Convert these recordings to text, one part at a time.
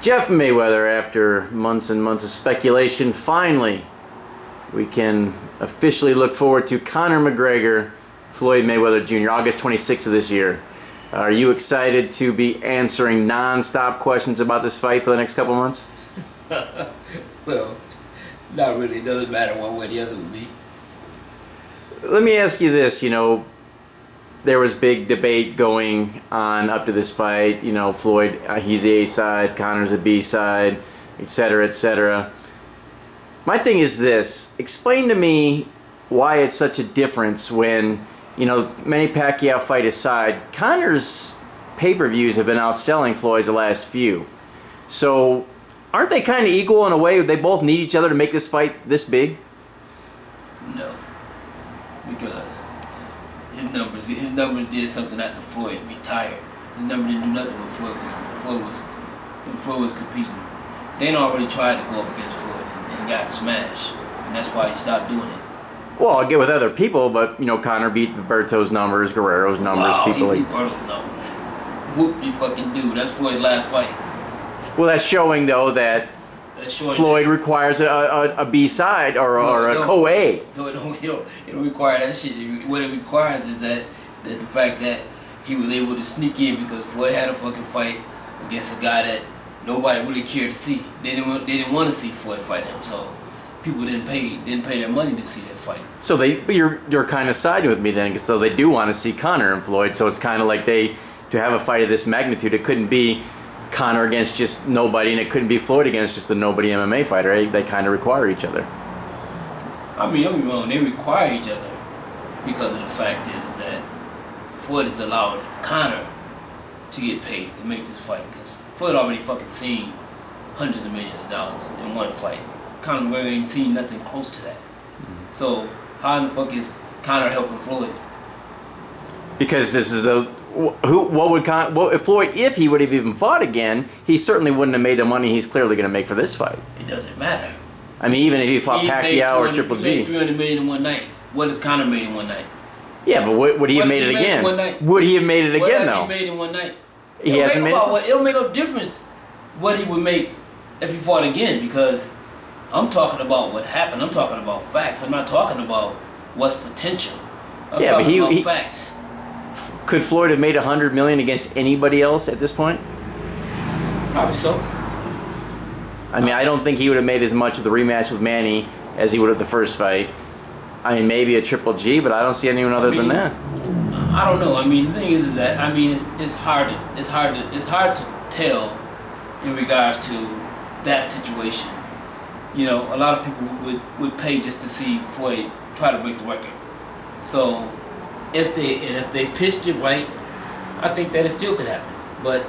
Jeff Mayweather, after months and months of speculation, finally we can officially look forward to Conor McGregor, Floyd Mayweather Jr., August 26th of this year. Are you excited to be answering non-stop questions about this fight for the next couple months? Well, not really. It doesn't matter one way or the other with me. Let me ask you this, there was big debate going on up to this fight. Floyd, he's the A side, Conor's the B side, etc., etc. My thing is this: explain to me why it's such a difference when, Manny Pacquiao fight aside, Conor's pay-per-views have been outselling Floyd's the last few. So aren't they kind of equal in a way? They both need each other to make this fight this big? No, because his numbers did something after Floyd retired. His numbers didn't do nothing when Floyd was competing. Dana already tried to go up against Floyd and got smashed, and that's why he stopped doing it. Well, I'll get with other people, but Conor beat Berto's numbers, Guerrero's numbers, people he like. beat Berto's numbers. Whoop you fucking do. That's Floyd's last fight. Well, that's showing though that Floyd requires a B side or a co-A. No, it don't require that shit. What it requires is that the fact that he was able to sneak in because Floyd had a fucking fight against a guy that nobody really cared to see. They didn't want to see Floyd fight him, so people didn't pay their money to see that fight. So you're kind of siding with me then, so they do want to see Conor and Floyd. So it's kind of like to have a fight of this magnitude, it couldn't be Conor against just nobody, and it couldn't be Floyd against just a nobody MMA fighter. Right? They kind of require each other. I mean, don't get me wrong, they require each other because of the fact is that Floyd is allowing Conor to get paid to make this fight because Floyd already fucking seen hundreds of millions of dollars in one fight. Conor McGregor ain't seen nothing close to that. Mm-hmm. So how in the fuck is Conor helping Floyd? Because this is if Floyd, if he would have even fought again, he certainly wouldn't have made the money he's clearly going to make for this fight. It doesn't matter. I mean, even if he fought Pacquiao or Triple G. He made $300 million in one night. What has Conor made in one night? Yeah, but would he have made it again? Would he have made it again, though? What has he made in one night? He hasn't made it? It'll make no difference what he would make if he fought again because I'm talking about what happened. I'm talking about facts. I'm not talking about what's potential. I'm talking about facts. Could Floyd have made $100 million against anybody else at this point? Probably so. I mean, I don't think he would have made as much of the rematch with Manny as he would have the first fight. I mean, maybe a Triple G, but I don't see anyone other than that. I don't know. I mean, the thing is that it's hard to tell in regards to that situation. A lot of people would pay just to see Floyd try to break the record. So if they pitched it right, I think that it still could happen. But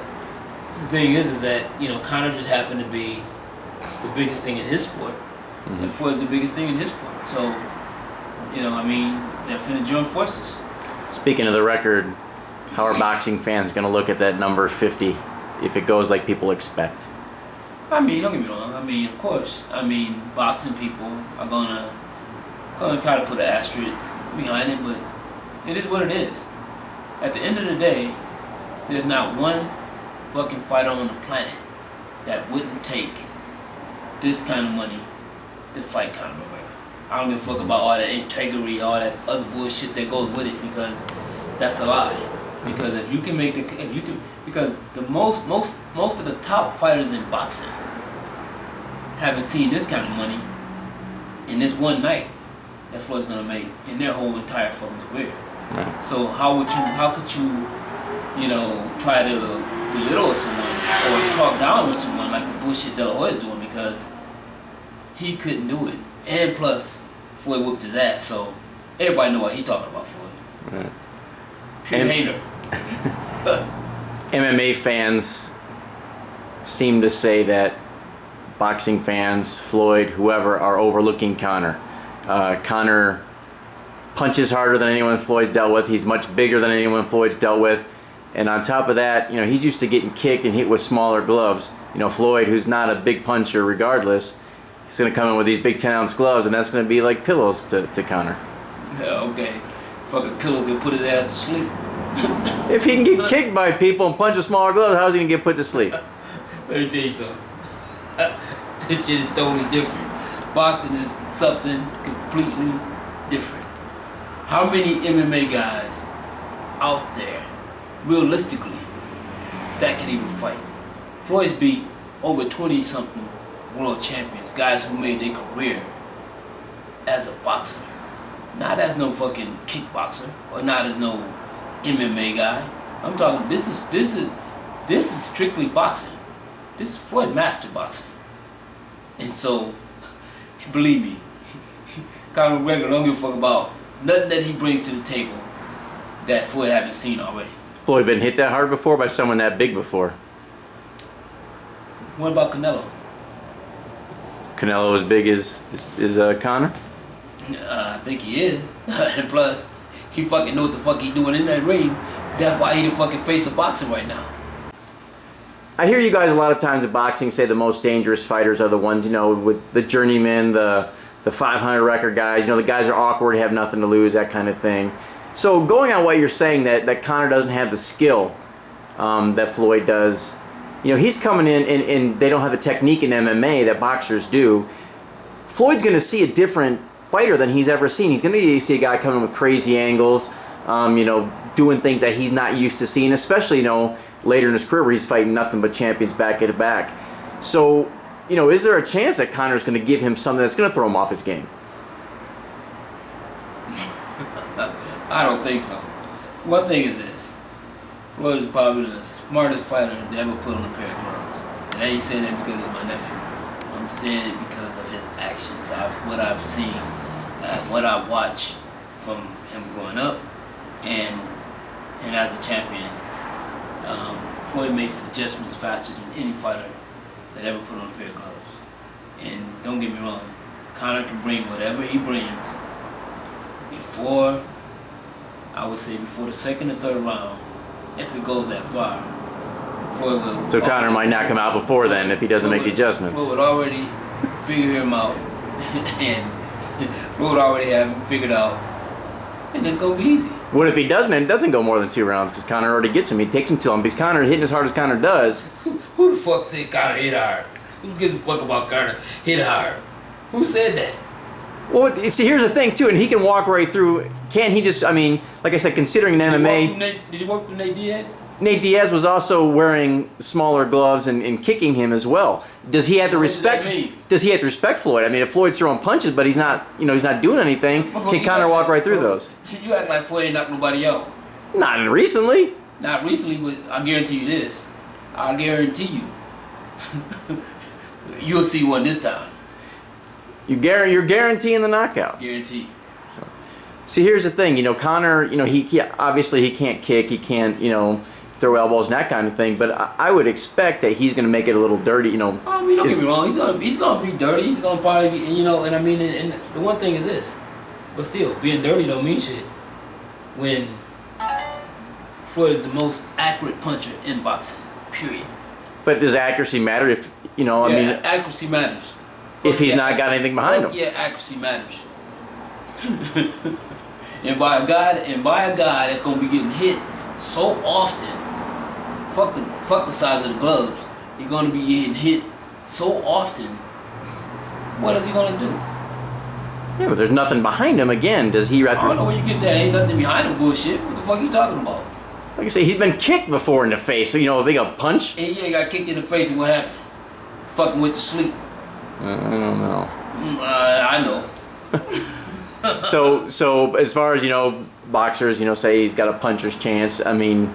the thing is that Conor just happened to be the biggest thing in his sport, mm-hmm. and Floyd's the biggest thing in his sport. So they're finna join forces. Speaking of the record, how are boxing fans going to look at that number 50 if it goes like people expect? I mean, don't get me wrong. I mean, of course. I mean, boxing people are gonna try to put an asterisk behind it, but it is what it is. At the end of the day, there's not one fucking fighter on the planet that wouldn't take this kind of money to fight Conor McGregor. I don't give a fuck about all that integrity, all that other bullshit that goes with it, because that's a lie. Because because the most of the top fighters in boxing haven't seen this kind of money in this one night that Floyd's gonna make in their whole entire fucking career. Right. So how could you try to belittle someone or talk down on someone like the bullshit De La Hoya is doing, because he couldn't do it, and plus Floyd whooped his ass, so everybody know what he's talking about, Floyd. Right. Pure hater. MMA fans seem to say that boxing fans, Floyd, whoever, are overlooking Conor. Conor punches harder than anyone Floyd's dealt with. He's much bigger than anyone Floyd's dealt with. And on top of that, he's used to getting kicked and hit with smaller gloves. Floyd, who's not a big puncher regardless, he's going to come in with these big 10-ounce gloves, and that's going to be like pillows to Conor. Yeah, okay. Fucking pillows will put his ass to sleep. If he can get kicked by people and punch with smaller gloves, how's he going to get put to sleep? Let me tell you something. This shit is totally different. Boxing is something completely different. How many MMA guys out there, realistically, that can even fight? Floyd's beat over 20-something world champions, guys who made their career as a boxer. Not as no fucking kickboxer or not as no MMA guy. I'm talking. This is strictly boxing. This is Floyd master boxing. And so, believe me, Conor McGregor don't give a fuck about nothing that he brings to the table that Floyd haven't seen already. Floyd been hit that hard before by someone that big before. What about Canelo? Canelo as big as Conor? I think he is. And plus, he fucking know what the fuck he doing in that ring. That's why he the fucking face of boxing right now. I hear you guys a lot of times in boxing say the most dangerous fighters are the ones, you know, with the journeymen, the 500 record guys. You know, the guys are awkward, have nothing to lose, that kind of thing. So going on what you're saying, that Conor doesn't have the skill that Floyd does. You know, he's coming in and they don't have the technique in MMA that boxers do. Floyd's going to see a different fighter than he's ever seen. He's going to see a guy coming with crazy angles, you know, doing things that he's not used to seeing, especially, you know, later in his career where he's fighting nothing but champions back to back. So, you know, is there a chance that Conor's going to give him something that's going to throw him off his game? I don't think so. One thing is this. Floyd is probably the smartest fighter to ever put on a pair of gloves. And I ain't saying that because he's my nephew. I'm saying it because of his actions. What I've seen, what I watch from him growing up, and as a champion. Floyd makes adjustments faster than any fighter that ever put on a pair of gloves. And don't get me wrong, Conor can bring whatever he brings before, I would say before the second or third round, if it goes that far. Floyd will. So Conor might knock him out before then if he doesn't make the adjustments. Floyd would already figure him out, and Floyd would already have him figured out, and it's gonna be easy. What if he doesn't and it doesn't go more than 2 rounds because Conor already gets him? He takes him to him because Conor hitting as hard as Conor does. Who the fuck said Conor hit hard? Who gives a fuck about Conor hit hard? Who said that? Well, see, here's the thing too, and he can walk right through. Can he just? I mean, like I said, considering an MMA, Did he work through Nate Diaz? Nate Diaz was also wearing smaller gloves and kicking him as well. Does he have to respect? Does he have to respect Floyd? I mean, if Floyd's throwing punches, but he's not, you know, he's not doing anything, can Conor walk right through those? You act like Floyd ain't knocked nobody out. Not recently. Not recently, but I guarantee you this. I guarantee you. You'll see one this time. You're guaranteeing the knockout. Guarantee. See, here's the thing. You know, Conor. You know, he obviously he can't kick. He can't, you know, throw elbows and that kind of thing. But I would expect that he's going to make it a little dirty. You know. I mean, don't get me wrong. He's gonna be dirty. He's gonna probably be, you know. And I mean, and the one thing is this. But still, being dirty don't mean shit. When Floyd is the most accurate puncher in boxing. Period. But does accuracy matter? If you know, yeah, I mean, accuracy matters. If he's not got anything behind him. Yeah, accuracy matters. and by a guy that's gonna be getting hit so often, fuck the size of the gloves. He's gonna be getting hit so often. What is he gonna do? Yeah, but there's nothing behind him. Again, does he? I don't know where you get that. Ain't nothing behind him. Bullshit. What the fuck are you talking about? Like I say, he's been kicked before in the face. So you know, a big punch. And yeah, he got kicked in the face, and what happened? Fucking went to sleep. I don't know. I know. So as far as, you know, boxers, you know, say he's got a puncher's chance. I mean,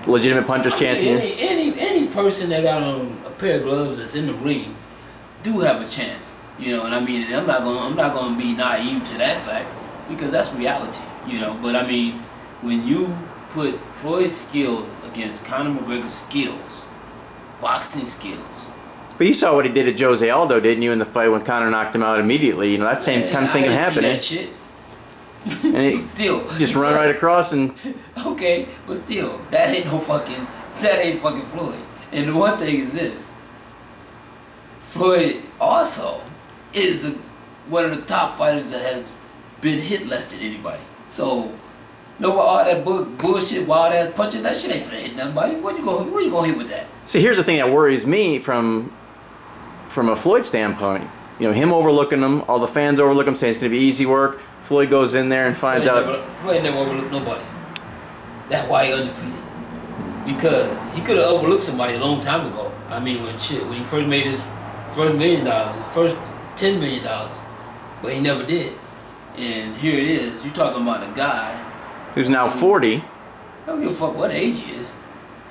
legitimate puncher's chance. Any person that got on a pair of gloves that's in the ring do have a chance. You know, and I mean, I'm not gonna be naive to that fact because that's reality. You know, but I mean, when you put Floyd's skills against Conor McGregor's skills, boxing skills. But you saw what he did to Jose Aldo, didn't you, in the fight when Conor knocked him out immediately? You know, that same kind of thing can happen. That shit. And it still just run right across and. Okay, but still, that ain't fucking Floyd. And the one thing is this: Floyd also is one of the top fighters that has been hit less than anybody. So, no, all that bullshit, wild ass punching, that shit ain't finna hit nobody. Where you gonna hit with that? See, here's the thing that worries me from a Floyd standpoint. You know, him overlooking him, all the fans overlook him, saying it's going to be easy work. Floyd goes in there and finds out. Floyd never overlooked nobody. That's why he undefeated. Because he could have overlooked somebody a long time ago. I mean, when he first made his first $1 million, his first $10 million, but he never did. And here it is. You're talking about a guy who's now 40. I don't give a fuck what age he is.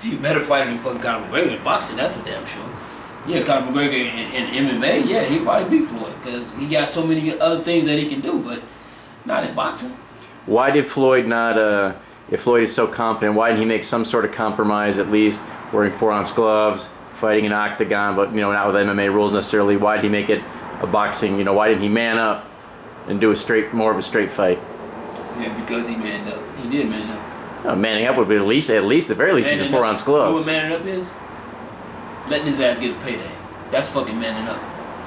He better fight than fucking Conor McGregor in boxing. That's for damn sure. Yeah, Conor McGregor in MMA, yeah, he'd probably beat Floyd because he got so many other things that he can do, but not in boxing. Why did Floyd not, if Floyd is so confident, why didn't he make some sort of compromise, at least wearing 4-ounce gloves, fighting an octagon, but, you know, not with MMA rules necessarily? Why did he make it a boxing, you know, why didn't he man up and do more of a straight fight? Yeah, because he manned up. He did man up. Manning up would be at the very least, he's in 4-ounce gloves. You know what manning up is? Letting his ass get a payday. That's fucking manning up.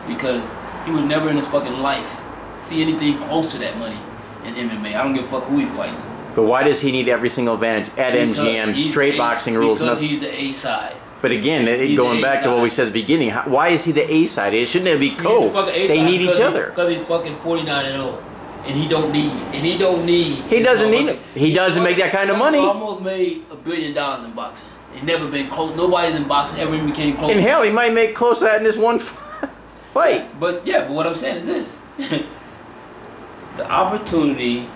Because he would never in his fucking life see anything close to that money in MMA. I don't give a fuck who he fights. But why does he need every single advantage at MGM, straight boxing rules? Because he's the A side. But again, going back to what we said at the beginning, why is he the A side? It shouldn't be co. They need each other. Because he's fucking 49-0. And he don't need. He doesn't need it. He doesn't make that kind of money. He almost made $1 billion in boxing. He never been close. Nobody's in boxing ever became close. And hell, he might make close to that in this one fight. But what I'm saying is this: the opportunity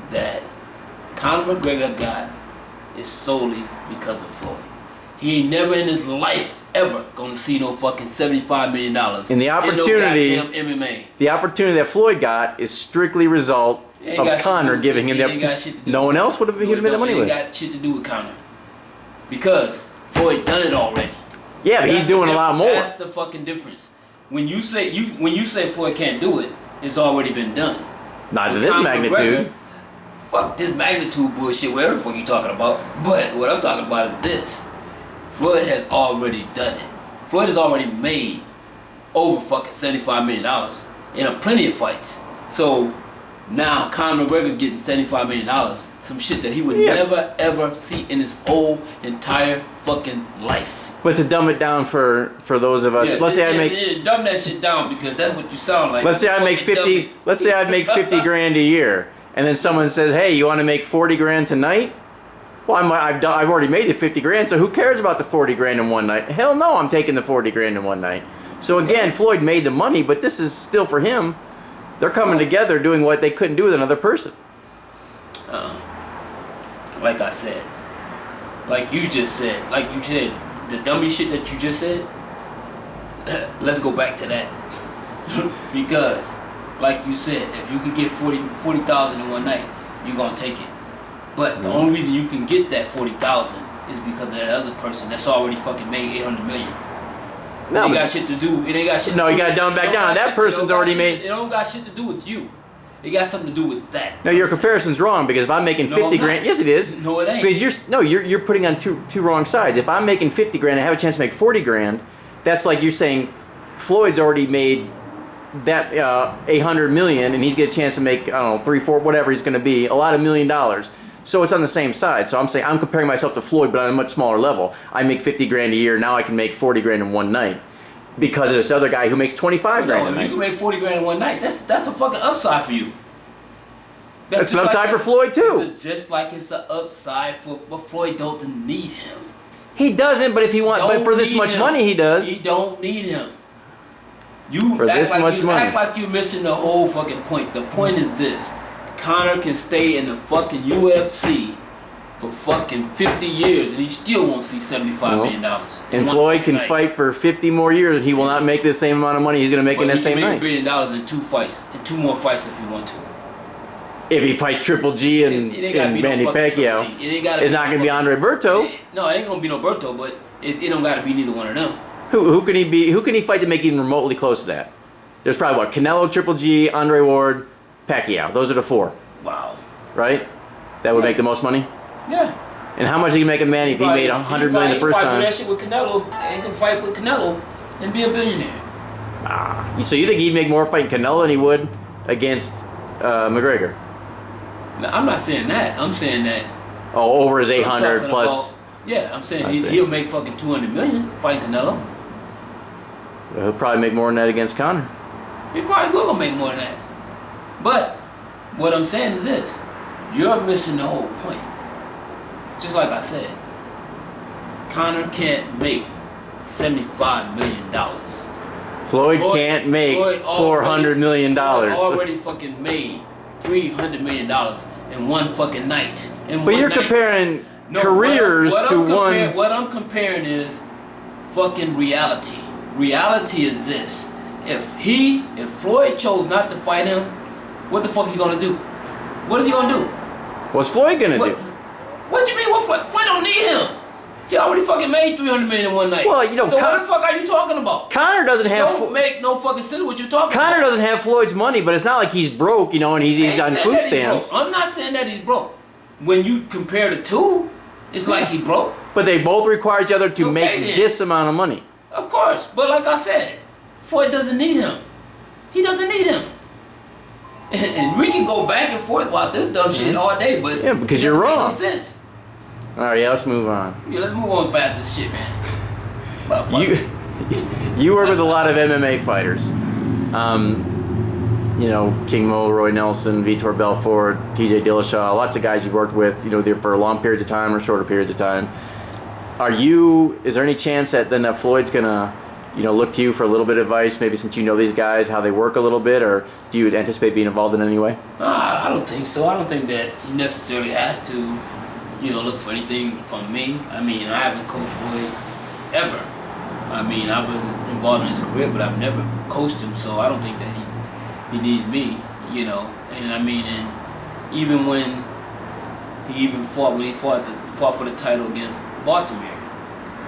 that Conor McGregor got is solely because of Floyd. He ain't never in his life ever gonna see no fucking $75 million in the opportunity. In no goddamn MMA. The opportunity that Floyd got is strictly result of Conor giving him the opportunity. No one else would have given him the money with. It ain't got shit to do with Conor. Because Floyd done it already. Yeah, but he's doing a lot more. That's the fucking difference. When you say Floyd can't do it, it's already been done. Not to this magnitude. Fuck this magnitude bullshit, whatever the fuck you talking about. But what I'm talking about is this. Floyd has already done it. Floyd has already made over fucking $75 million in a plenty of fights. So now Conor McGregor getting $75 million, some shit that he would never ever see in his whole entire fucking life. But to dumb it down for those of us, let's say I make dumb that shit down because that's what you sound like. Let's say I make 50. Let's say I make 50 grand a year, and then someone says, "Hey, you want to make 40 grand tonight?" Well, I've already made the 50 grand, so who cares about the 40 grand in one night? Hell no, I'm taking the 40 grand in one night. So again, Floyd made the money, but this is still for him. They're coming together doing what they couldn't do with another person. Like I said, like you said, the dummy shit that you just said, let's go back to that. Because, like you said, if you could get 40,000 in one night, you're going to take it. But the only reason you can get that 40,000 is because of that other person that's already fucking made 800 million. No, it ain't got shit to do. It ain't got shit. No, you got to dumb back down. That person's already made. It don't got shit to do with you. It got something to do with that. No, your comparison's wrong because if I'm making 50 grand, yes, it is. No, it ain't. Because you're putting on two wrong sides. If I'm making 50 grand and I have a chance to make 40 grand, that's like you're saying Floyd's already made that 800 million and he's got a chance to make, I don't know, 3, 4, whatever he's going to be, a lot of $1 million. So it's on the same side. So I'm saying I'm comparing myself to Floyd, but on a much smaller level. I make 50 grand a year. Now I can make 40 grand in one night because of this other guy who makes 25 grand a night. You can make 40 grand in one night. That's a fucking upside for you. That's an upside for Floyd too. It's just like it's an upside but Floyd don't need him. He doesn't, but if he wants, but for this much money, he does. He don't need him. Act like you're missing the whole fucking point. The point is this. Conor can stay in the fucking UFC for fucking 50 years and he still won't see $75 million. And Floyd can fight for 50 more years and he will not make the same amount of money he's going to make in that same night. He can make $1 billion in 2 fights, in 2 more fights if he want to. If he fights Triple G and Manny Pacquiao, it's not going to be Andre Berto. No, it ain't going to be no Berto, but it don't got to be neither one of them. Who can he be? Who can he fight to make even remotely close to that? There's probably Canelo, Triple G, Andre Ward, Pacquiao. Those are the 4. Wow. Right? That would make the most money? Yeah. And how much did he make a Manny if he made $100 million the first time? He can do that shit with Canelo. He can fight with Canelo and be a billionaire. So you think he'd make more fighting Canelo than he would against McGregor? No, I'm not saying that. I'm saying that. Oh, over his 800 plus. Yeah, I'm saying I see. he'll make fucking $200 million fighting Canelo. He'll probably make more than that against Conor. He probably will make more than that. But what I'm saying is this: you're missing the whole point. Just like I said, Conor can't make $75 million. Floyd can't make $400 million. Floyd already fucking made $300 million in one fucking night. But you're comparing careers to one. What I'm comparing is fucking reality. Reality is this: if Floyd chose not to fight him, what the fuck he gonna do? What is he gonna do? What's Floyd gonna do? What do you mean? What Floyd don't need him? He already fucking made $300 million in one night. Well, you know, so what the fuck are you talking about? Conor doesn't have. Don't make no fucking sense what you're talking about. Conor doesn't have Floyd's money, but it's not like he's broke, you know, and he's on food stamps. I'm not saying that he's broke. When you compare the two, it's like he broke. But they both require each other to make this amount of money. Of course, but like I said, Floyd doesn't need him. He doesn't need him. And we can go back and forth about this dumb shit all day, but yeah, because you're wrong. No sense. All right, yeah, let's move on. Yeah, let's move on past this shit, man. You work with a lot of MMA fighters. You know, King Mo, Roy Nelson, Vitor Belfort, TJ Dillashaw, lots of guys you've worked with, you know, either for long periods of time or shorter periods of time. Is there any chance that then Floyd's gonna, you know, look to you for a little bit of advice, maybe since you know these guys, how they work a little bit, or do you anticipate being involved in any way? I don't think so. I don't think that he necessarily has to, you know, look for anything from me. I mean, I haven't coached Floyd ever. I mean, I've been involved in his career, but I've never coached him, so I don't think that he needs me, you know. And I mean, and even when he fought for the title against Baltimore,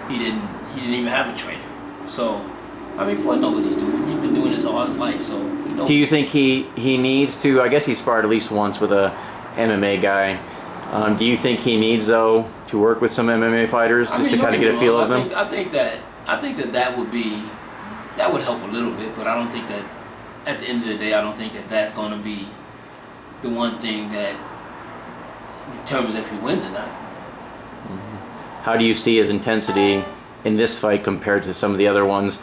he didn't even have a trainer. So, I mean, Floyd knows what he's doing. He's been doing this all his life, so he knows. Do you think he needs to? I guess he sparred at least once with a MMA guy. Do you think he needs, though, to work with some MMA fighters just to kind of get a feel of them? I think that would help a little bit, but I don't think that at the end of the day, I don't think that that's going to be the one thing that determines if he wins or not. How do you see his intensity in this fight compared to some of the other ones?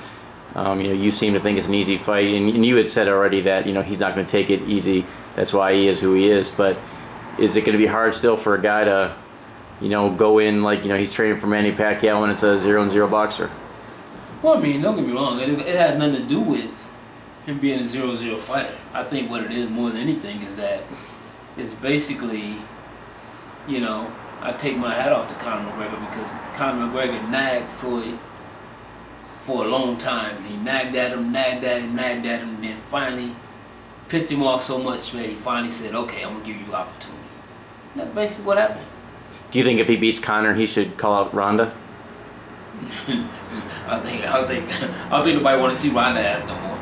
You know, you seem to think it's an easy fight, and you had said already that, you know, he's not going to take it easy. That's why he is who he is. But is it going to be hard still for a guy to, you know, go in like, you know, he's training for Manny Pacquiao and it's a 0-0 boxer? Well, I mean, don't get me wrong. It has nothing to do with him being a 0-0 fighter. I think what it is more than anything is that it's basically, you know, I take my hat off to Conor McGregor because Conor McGregor nagged Floyd for a long time. He nagged at him, and then finally pissed him off so much that he finally said, okay, I'm going to give you opportunity. And that's basically what happened. Do you think if he beats Conor, he should call out Ronda? I think nobody want to see Ronda ass no more.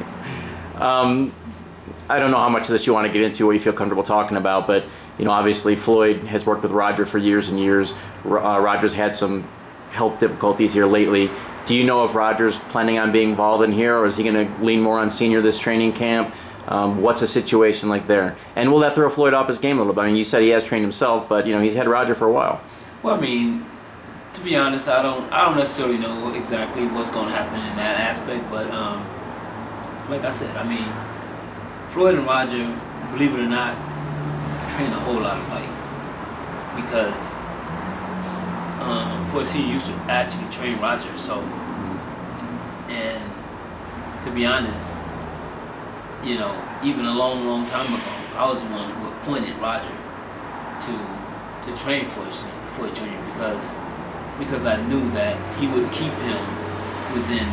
I don't know how much of this you want to get into, what you feel comfortable talking about, but you know, obviously Floyd has worked with Roger for years and years. Roger's had some health difficulties here lately. Do you know if Roger's planning on being involved in here, or is he going to lean more on Senior this training camp? What's the situation like there? And will that throw Floyd off his game a little bit? I mean, you said he has trained himself, but you know, he's had Roger for a while. Well, I mean, to be honest, I don't necessarily know exactly what's going to happen in that aspect, but like I said, I mean, Floyd and Roger, believe it or not, train a whole lot alike because Floyd Senior used to actually train Roger, so, and to be honest, you know, even a long time ago, I was the one who appointed Roger to train Floyd Jr. because I knew that he would keep him within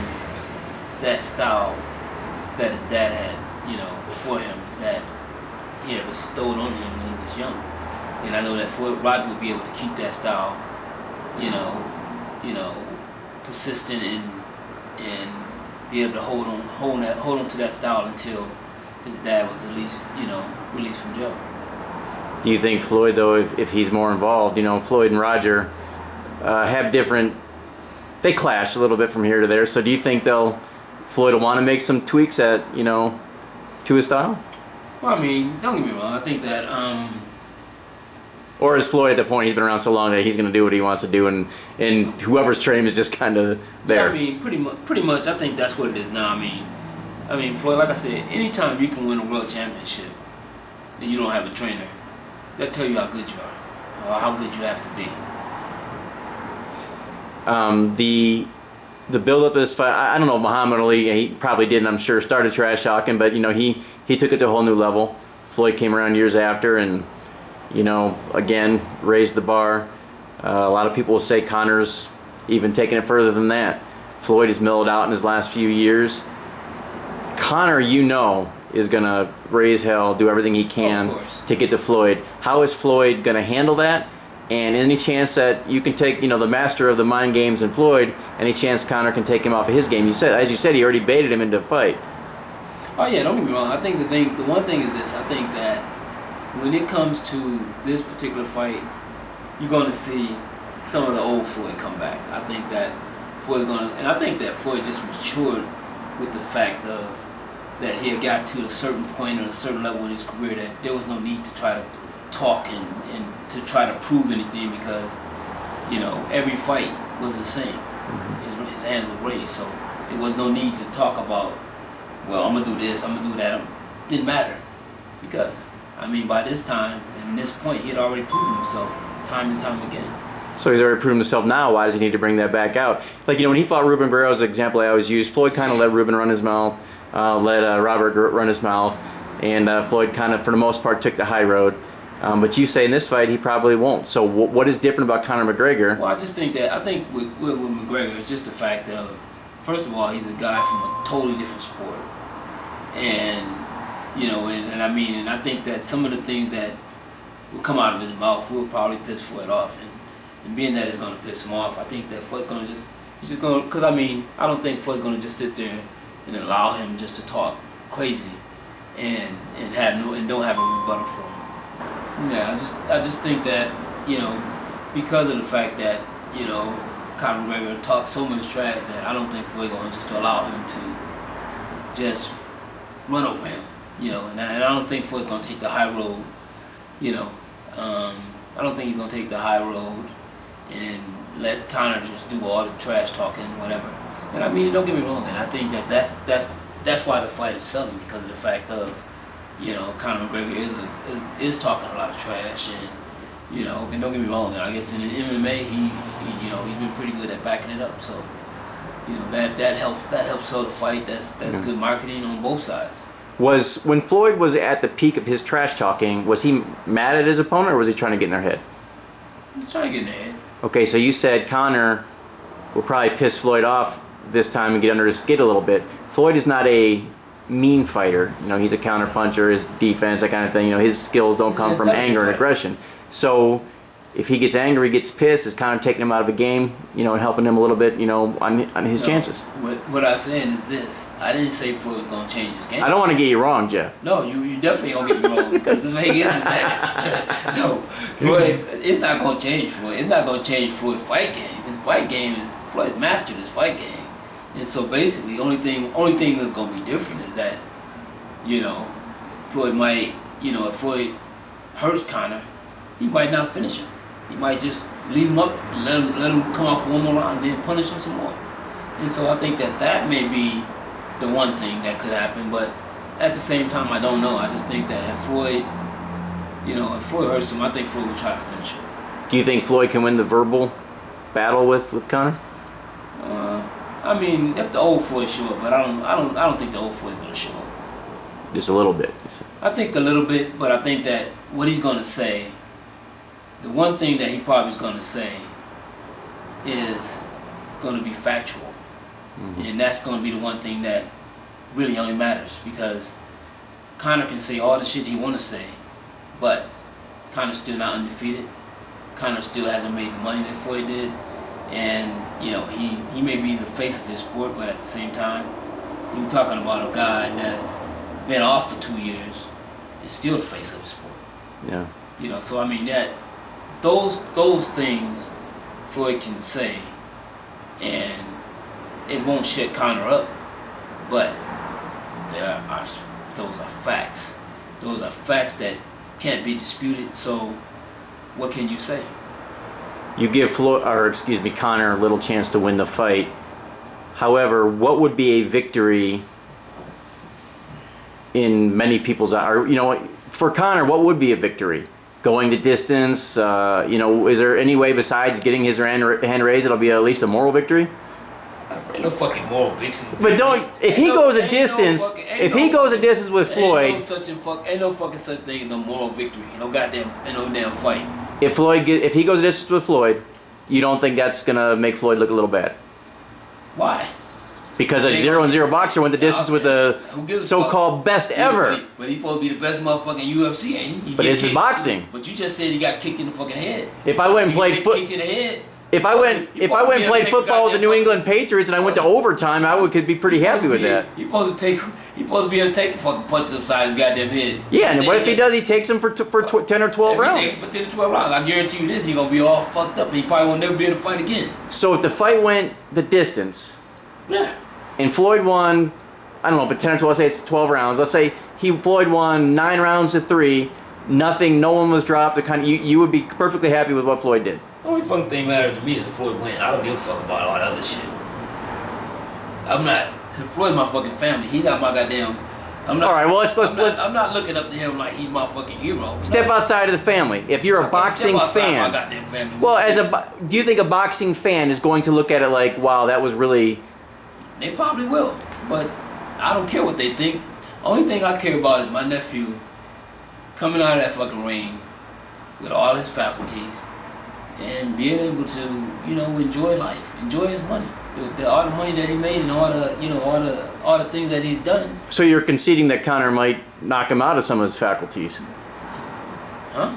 that style that his dad had, you know, for him, that he had bestowed on him when he was young. And I know that Roger would be able to keep that style, you know, persistent and be able to hold on to that style until his dad was at least, you know, released from jail. Do you think Floyd, though, if he's more involved, you know, Floyd and Roger have different, they clash a little bit from here to there, so do you think Floyd will want to make some tweaks at, you know, to his style? Well, I mean, don't get me wrong, I think that, Or is Floyd at the point he's been around so long that he's going to do what he wants to do, and whoever's training him is just kind of there? I mean, pretty much. I think that's what it is now. I mean, Floyd, like I said, anytime you can win a world championship and you don't have a trainer, that tell you how good you are or how good you have to be. The build up to this fight, I don't know, Muhammad Ali, he probably didn't, I'm sure, started trash talking, but he took it to a whole new level. Floyd came around years after and again raised the bar. A lot of people will say Conor's even taken it further than that. Floyd has mellowed out in his last few years. Conor, is gonna raise hell, do everything he can to get to Floyd. How is Floyd gonna handle that? And any chance that you can take, the master of the mind games in Floyd, any chance Conor can take him off of his game? As you said, he already baited him into a fight. Oh yeah, don't get me wrong. I think the one thing is this. I think that when it comes to this particular fight, you're going to see some of the old Floyd come back. I think that I think that Floyd just matured with the fact of that he had got to a certain point or a certain level in his career that there was no need to try to talk and to try to prove anything because every fight was the same. His hand was raised, so there was no need to talk about, well, I'm gonna do this, I'm gonna do that. Didn't matter because by this time and this point he had already proven himself time and time again. So he's already proven himself now. Why does he need to bring that back out? Like, when he fought Ruben Guerrero, as an example I always use, Floyd kind of let Ruben run his mouth, let Robert run his mouth, and Floyd kind of, for the most part, took the high road. But you say in this fight he probably won't. So what is different about Conor McGregor? Well, I think with McGregor, it's just the fact of, first of all, he's a guy from a totally different sport. And, and I think that some of the things that will come out of his mouth will probably piss Floyd off. And being that it's going to piss him off, I think that Floyd's going to because I don't think Floyd's going to just sit there and allow him just to talk crazy and don't have a rebuttal for him. Yeah, I just think that, because of the fact that, Conor McGregor talks so much trash that I don't think Floyd going to just allow him to just run over him, and I don't think Floyd's going to take the high road, I don't think he's going to take the high road and let Conor just do all the trash talking and whatever. And don't get me wrong, and I think that that's why the fight is selling, because of the fact of, Conor McGregor is talking a lot of trash, and and don't get me wrong, I guess in the MMA he's been pretty good at backing it up. So that helps sell the fight. That's good marketing on both sides. When Floyd was at the peak of his trash talking, was he mad at his opponent or was he trying to get in their head? He's trying to get in their head. Okay, so you said Conor will probably piss Floyd off this time and get under his skin a little bit. Floyd is not a mean fighter. He's a counter puncher, his defense, that kind of thing. His skills don't come from anger and aggression. So if he gets angry, gets pissed, is Conor taking him out of a game, and helping him a little bit, on his chances? What I'm saying is this. I didn't say Floyd was going to change his game. I don't want to get you wrong, Jeff. No, you definitely going to get me wrong, because the thing is that, no, Floyd, it's not going to change Floyd. It's not going to change Floyd's fight game. His fight game, Floyd mastered his fight game. And so basically, only thing that's going to be different is that, Floyd might, if Floyd hurts Conor, he might not finish him. He might just leave him up, let him come out for one more round, and then punish him some more. And so I think that may be the one thing that could happen. But at the same time, I don't know. I just think that if Floyd hurts him, I think Floyd will try to finish him. Do you think Floyd can win the verbal battle with Conor? If the old Floyd show up, but I don't think the old Floyd's gonna show up. Just a little bit. I think a little bit, but I think that what he's gonna say, the one thing that he probably is gonna say, is gonna be factual, and that's gonna be the one thing that really only matters, because Conor can say all the shit he wanna say, but Conor's still not undefeated. Conor still hasn't made the money that Floyd did. And, he may be the face of his sport, but at the same time, you're talking about a guy that's been off for 2 years and still the face of his sport. Yeah. So that those things Floyd can say, and it won't shut Conor up, but those are facts. Those are facts that can't be disputed. So what can you say? You give Conor a little chance to win the fight. However, what would be a victory in many people's eyes? For Conor, what would be a victory? Going the distance? Is there any way besides getting his hand raised that'll be at least a moral victory? Ain't no fucking moral victory. But if he goes a distance with Floyd, ain't no fucking such thing as no moral victory. No damn fight. If he goes a distance with Floyd, you don't think that's gonna make Floyd look a little bad? Why? Because a 0-0 boxer went the distance with the so-called best ever. But he's supposed to be the best motherfucker in UFC, ain't he? But this is boxing. But you just said he got kicked in the fucking head. If I went and played kicked in the head. If I went and played football with the New England Patriots and I went to overtime, I could be pretty happy with that. He supposed to be able to take the fucking punches upside his goddamn head. Yeah, and what if he does? He takes him for 10 or 12 rounds. He takes him for 10 or 12 rounds. I guarantee you this, he's gonna be all fucked up and he probably will never be able to fight again. So if the fight went the distance, yeah, and Floyd won, I don't know, but 10 or 12, let's say it's 12 rounds. Let's say Floyd won 9 rounds to 3, nothing, no one was dropped. You would be perfectly happy with what Floyd did. The only fucking thing matters to me is Floyd win. I don't give a fuck about all that other shit. Floyd's my fucking family. He got my goddamn. All right, well I'm not looking up to him like he's my fucking hero. Step outside of the family. If you're a boxing fan, my goddamn family. Well, do you think a boxing fan is going to look at it like, wow, that was really? They probably will, but I don't care what they think. Only thing I care about is my nephew coming out of that fucking ring with all his faculties and being able to, enjoy life, enjoy his money, all the money that he made, and all the things that he's done. So you're conceding that Conor might knock him out of some of his faculties? Huh?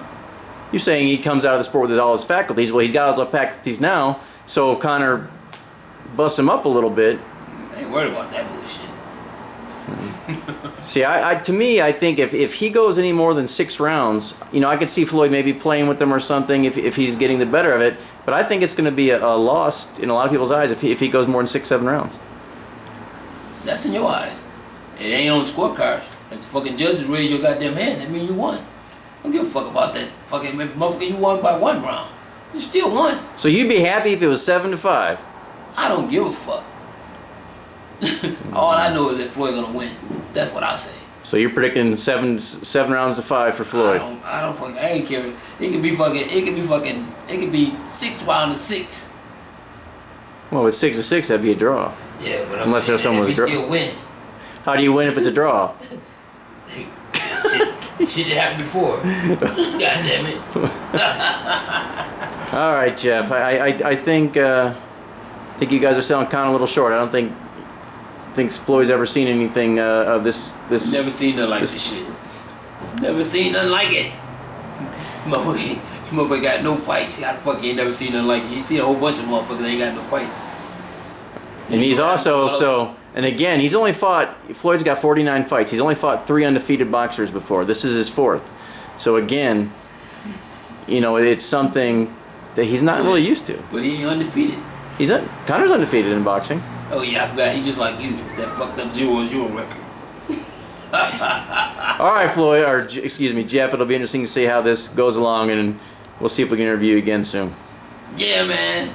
You're saying he comes out of the sport with all his faculties. Well, he's got all his faculties now. So if Conor busts him up a little bit, I ain't worried about that bullshit. See, to me, I think if he goes any more than 6 rounds, I could see Floyd maybe playing with him or something if he's getting the better of it. But I think it's going to be a loss in a lot of people's eyes if he goes more than 6-7 rounds. That's in your eyes. It ain't on the scorecards. If the fucking judges raise your goddamn hand, that means you won. I don't give a fuck about that fucking motherfucker. You won by 1 round. You still won. So you'd be happy if it was 7-5? I don't give a fuck. All I know is that Floyd gonna win. That's what I say. So you're predicting 7 rounds to 5 for Floyd? I ain't care. It could be 6 rounds to 6. Well, with 6-6, that'd be a draw. Yeah, but unless there's someone with a draw. Still win. How do you win if it's a draw? This shit happened before. God damn it. All right, Jeff. I think you guys are selling Conor a little short. I don't think Floyd's ever seen anything of this. Never seen nothing like this shit. Never seen nothing like it. Motherfucker got no fights. Ain't never seen nothing like it. You see a whole bunch of motherfuckers that ain't got no fights. And he's also and again, Floyd's got 49 fights. He's only fought 3 undefeated boxers before. This is his 4th. So again, it's something that he's not really used to. But he ain't undefeated. Conor's undefeated in boxing. Oh yeah, I forgot. He just like you. That fucked up 0-0 record. All right, Floyd, Jeff. It'll be interesting to see how this goes along, and we'll see if we can interview you again soon. Yeah, man.